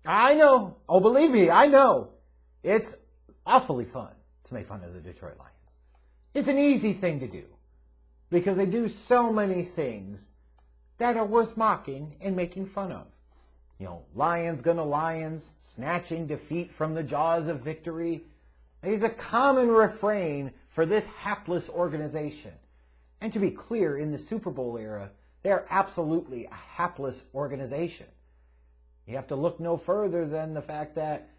I know. Oh, believe me, I know. It's awfully fun to make fun of the Detroit Lions. It's an easy thing to do because they do so many things that are worth mocking and making fun of. You know, Lions gonna Lions, snatching defeat from the jaws of victory. It's a common refrain for this hapless organization. And to be clear, in the Super Bowl era, they are absolutely a hapless organization. You have to look no further than the fact that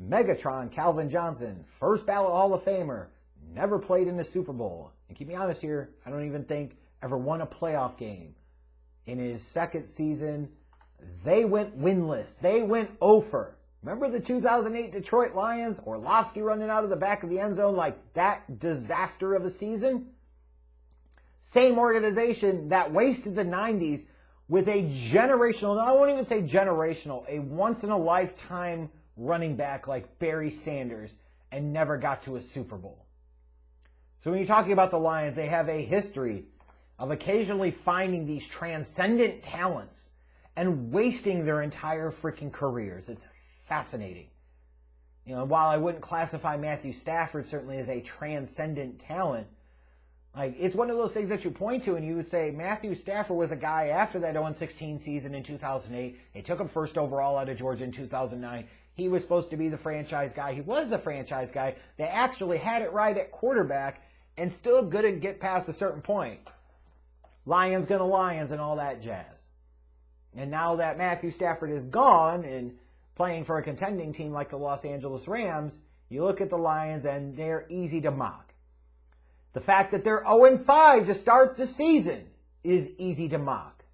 Megatron Calvin Johnson, first ballot Hall of Famer, never played in a Super Bowl. And keep me honest here, I don't even think ever won a playoff game. In his second season, they went winless. They went 0-for. Remember the 2008 Detroit Lions? Orlovsky running out of the back of the end zone like that disaster of a season? Same organization that wasted the 90s with a generational, no, I won't even say generational, a once-in-a-lifetime running back like Barry Sanders and never got to a Super Bowl. So when you're talking about the Lions, they have a history of occasionally finding these transcendent talents and wasting their entire freaking careers. It's fascinating. You know, while I wouldn't classify Matthew Stafford certainly as a transcendent talent, like, it's one of those things that you point to and you would say, Matthew Stafford was a guy after that 0-16 season in 2008. They took him first overall out of Georgia in 2009. He was supposed to be the franchise guy. He was the franchise guy. They actually had it right at quarterback and still couldn't get past a certain point. Lions gonna Lions and all that jazz. And now that Matthew Stafford is gone and playing for a contending team like the Los Angeles Rams, you look at the Lions and they're easy to mock. The fact that they're 0-5 to start the season is easy to mock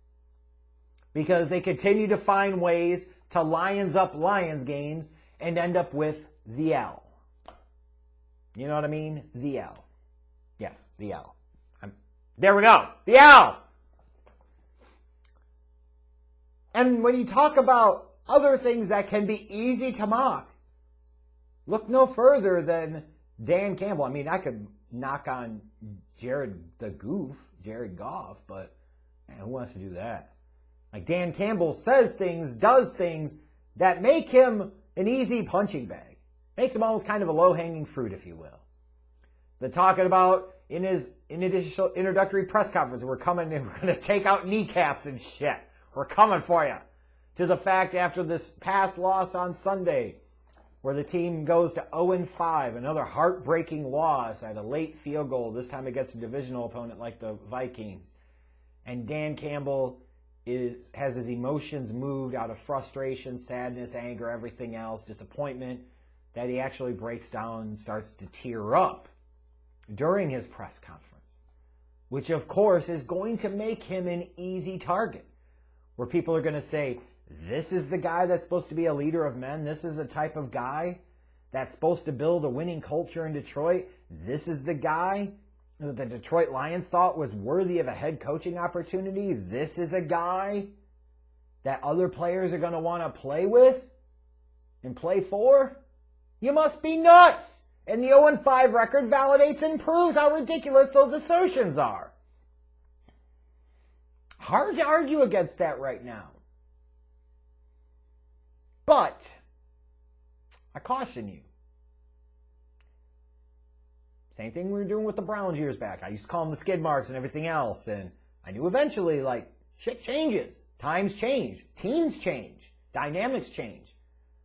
because they continue to find ways to Lions up Lions games and end up with the L. You know what I mean? The L. Yes, the L. There we go. The L. And when you talk about other things that can be easy to mock, look no further than Dan Campbell. I mean, I could knock on Jared Goff, but man, who wants to do that? Like, Dan Campbell says things, does things that make him an easy punching bag. Makes him almost kind of a low-hanging fruit, if you will. They're talking about in his initial introductory press conference, we're coming and we're going to take out kneecaps and shit. We're coming for you. To the fact after this past loss on Sunday, where the team goes to 0-5, another heartbreaking loss at a late field goal, this time against a divisional opponent like the Vikings. And Dan Campbell has his emotions moved out of frustration, sadness, anger, everything else, disappointment, that he actually breaks down and starts to tear up during his press conference, which of course is going to make him an easy target, where people are going to say, this is the guy that's supposed to be a leader of men. This is the type of guy that's supposed to build a winning culture in Detroit. This is the guy that the Detroit Lions thought was worthy of a head coaching opportunity. This is a guy that other players are going to want to play with and play for. You must be nuts. And the 0-5 record validates and proves how ridiculous those assertions are. Hard to argue against that right now. But I caution you. Same thing we were doing with the Browns years back. I used to call them the skid marks and everything else. And I knew eventually, like, shit changes. Times change. Teams change. Dynamics change.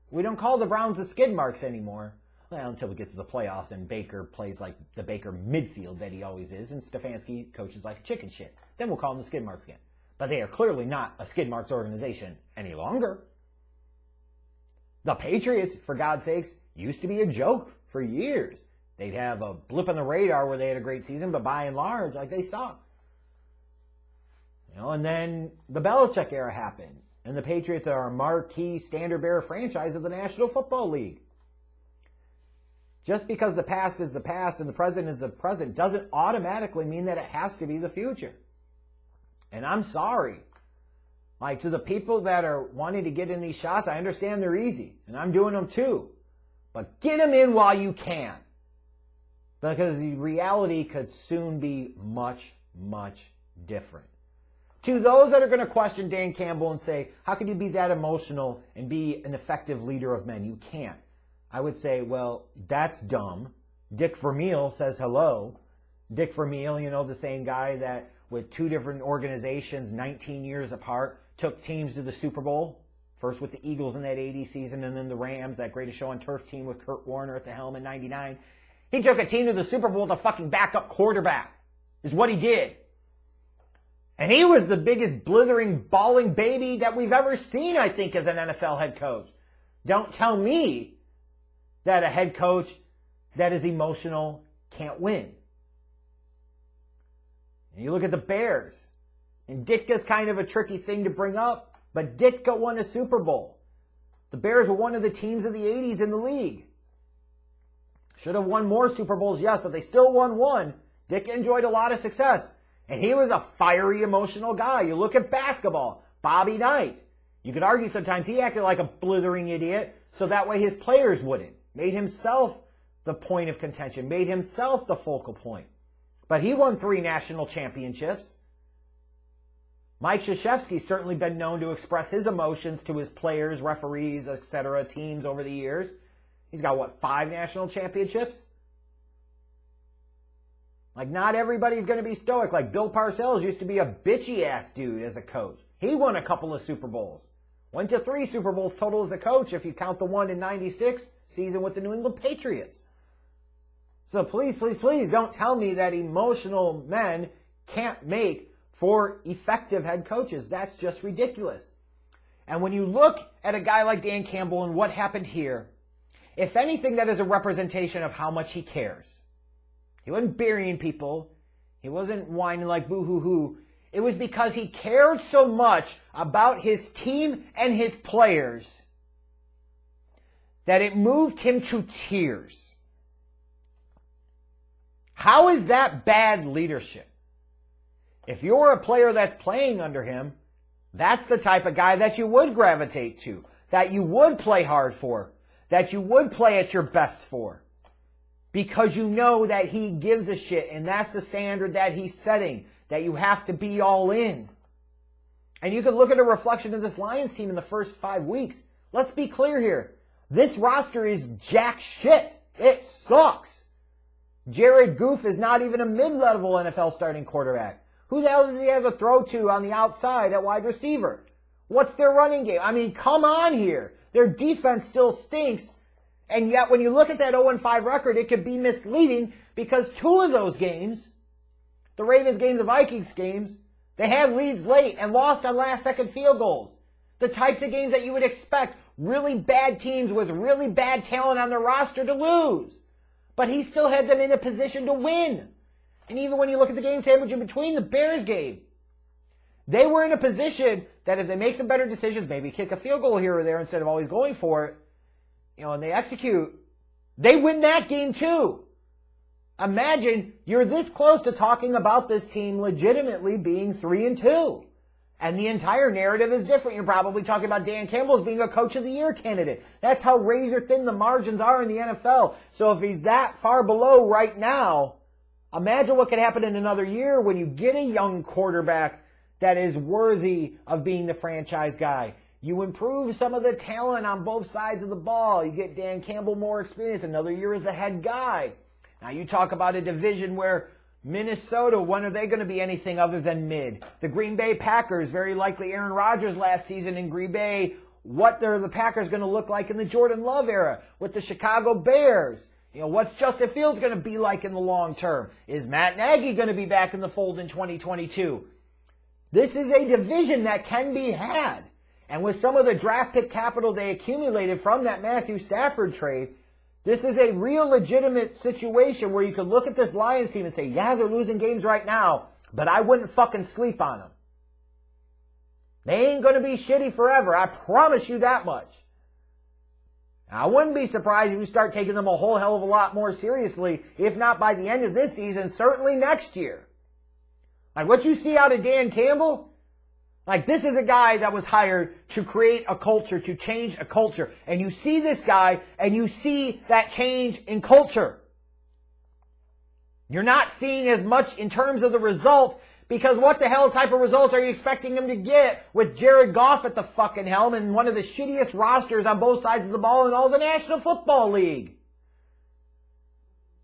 We don't call the Browns the skid marks anymore. Well, until we get to the playoffs and Baker plays like the Baker midfield that he always is. And Stefanski coaches like a chicken shit. Then we'll call them the skid marks again. But they are clearly not a skid marks organization any longer. The Patriots, for God's sakes, used to be a joke for years. They'd have a blip on the radar where they had a great season, but by and large, like, they suck. You know, and then the Belichick era happened, and the Patriots are a marquee standard-bearer franchise of the National Football League. Just because the past is the past and the present is the present doesn't automatically mean that it has to be the future. And I'm sorry. Like, to the people that are wanting to get in these shots, I understand they're easy, and I'm doing them too. But get them in while you can. Because the reality could soon be much, much different. To those that are going to question Dan Campbell and say, how can you be that emotional and be an effective leader of men? You can't. I would say, well, that's dumb. Dick Vermeil says hello. Dick Vermeil, you know, the same guy that with two different organizations, 19 years apart, took teams to the Super Bowl. First with the Eagles in that 80 season, and then the Rams, that greatest show on turf team with Kurt Warner at the helm in 99. He took a team to the Super Bowl with a fucking backup quarterback, is what he did. And he was the biggest blithering, bawling baby that we've ever seen, I think, as an NFL head coach. Don't tell me that a head coach that is emotional can't win. And you look at the Bears, and Ditka's kind of a tricky thing to bring up, but Ditka won a Super Bowl. The Bears were one of the teams of the 80s in the league. Should have won more Super Bowls, yes, but they still won one. Ditka enjoyed a lot of success. And he was a fiery, emotional guy. You look at basketball, Bobby Knight. You could argue sometimes he acted like a blithering idiot, so that way his players wouldn't. Made himself the point of contention, made himself the focal point. But he won 3 national championships. Mike Krzyzewski's certainly been known to express his emotions to his players, referees, etc., teams over the years. He's got, 5 national championships? Like, not everybody's going to be stoic. Like, Bill Parcells used to be a bitchy-ass dude as a coach. He won a couple of Super Bowls. Went to 3 Super Bowls total as a coach, if you count the one in 96 season with the New England Patriots. So please, please, please don't tell me that emotional men can't make for effective head coaches. That's just ridiculous. And when you look at a guy like Dan Campbell and what happened here, if anything, that is a representation of how much he cares. He wasn't burying people. He wasn't whining like boo-hoo-hoo. It was because he cared so much about his team and his players that it moved him to tears. How is that bad leadership? If you're a player that's playing under him, that's the type of guy that you would gravitate to, that you would play hard for, that you would play at your best for. Because you know that he gives a shit, and that's the standard that he's setting, that you have to be all in. And you can look at a reflection of this Lions team in the first 5 weeks. Let's be clear here. This roster is jack shit. It sucks. Jared Goff is not even a mid-level NFL starting quarterback. Who the hell does he have to throw to on the outside at wide receiver? What's their running game? I mean, come on here. Their defense still stinks. And yet, when you look at that 0-5 record, it could be misleading because 2 of those games, the Ravens games, the Vikings games, they had leads late and lost on last-second field goals. The types of games that you would expect really bad teams with really bad talent on their roster to lose. But he still had them in a position to win. And even when you look at the game sandwich in between, the Bears game, they were in a position that if they make some better decisions, maybe kick a field goal here or there instead of always going for it, and they execute, they win that game too. Imagine you're this close to talking about this team legitimately being 3-2. And the entire narrative is different. You're probably talking about Dan Campbell as being a Coach of the Year candidate. That's how razor thin the margins are in the NFL. So if he's that far below right now, imagine what could happen in another year when you get a young quarterback that is worthy of being the franchise guy. You improve some of the talent on both sides of the ball. You get Dan Campbell more experience. Another year as a head guy. Now you talk about a division where Minnesota, when are they going to be anything other than mid? The Green Bay Packers, very likely Aaron Rodgers last season in Green Bay. What are the Packers going to look like in the Jordan Love era with the Chicago Bears? What's Justin Fields going to be like in the long term? Is Matt Nagy going to be back in the fold in 2022? This is a division that can be had. And with some of the draft pick capital they accumulated from that Matthew Stafford trade, this is a real legitimate situation where you can look at this Lions team and say, yeah, they're losing games right now, but I wouldn't fucking sleep on them. They ain't going to be shitty forever. I promise you that much. I wouldn't be surprised if you start taking them a whole hell of a lot more seriously, if not by the end of this season, certainly next year. Like what you see out of Dan Campbell, like this is a guy that was hired to create a culture, to change a culture. And you see this guy and you see that change in culture. You're not seeing as much in terms of the results Because what the hell type of results are you expecting him to get with Jared Goff at the fucking helm and one of the shittiest rosters on both sides of the ball in all the National Football League?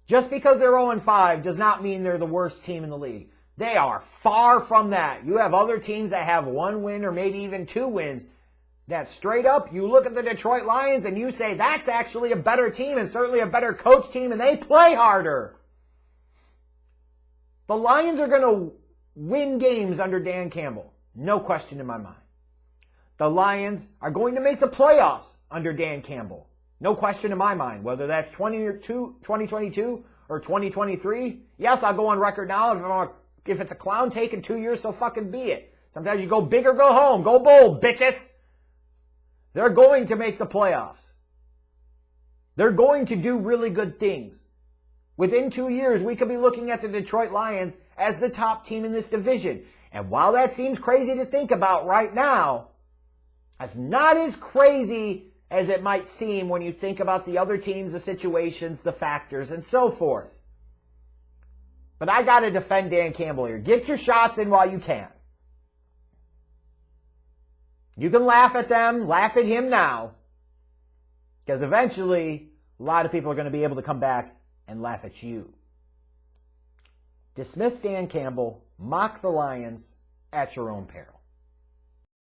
Just because they're 0-5 does not mean they're the worst team in the league. They are far from that. You have other teams that have 1 win or maybe even 2 wins. That straight up, you look at the Detroit Lions and you say that's actually a better team and certainly a better coach team and they play harder. The Lions are going to win games under Dan Campbell. No question in my mind. The Lions are going to make the playoffs under Dan Campbell. No question in my mind. Whether that's 2022 or 2023. Yes, I'll go on record now. If it's a clown take in 2 years, so fucking be it. Sometimes you go big or go home. Go bold, bitches. They're going to make the playoffs. They're going to do really good things. Within 2 years, we could be looking at the Detroit Lions as the top team in this division. And while that seems crazy to think about right now, that's not as crazy as it might seem when you think about the other teams, the situations, the factors, and so forth. But I got to defend Dan Campbell here. Get your shots in while you can. You can laugh at them, laugh at him now, because eventually a lot of people are going to be able to come back and laugh at you. Dismiss Dan Campbell, mock the Lions at your own peril.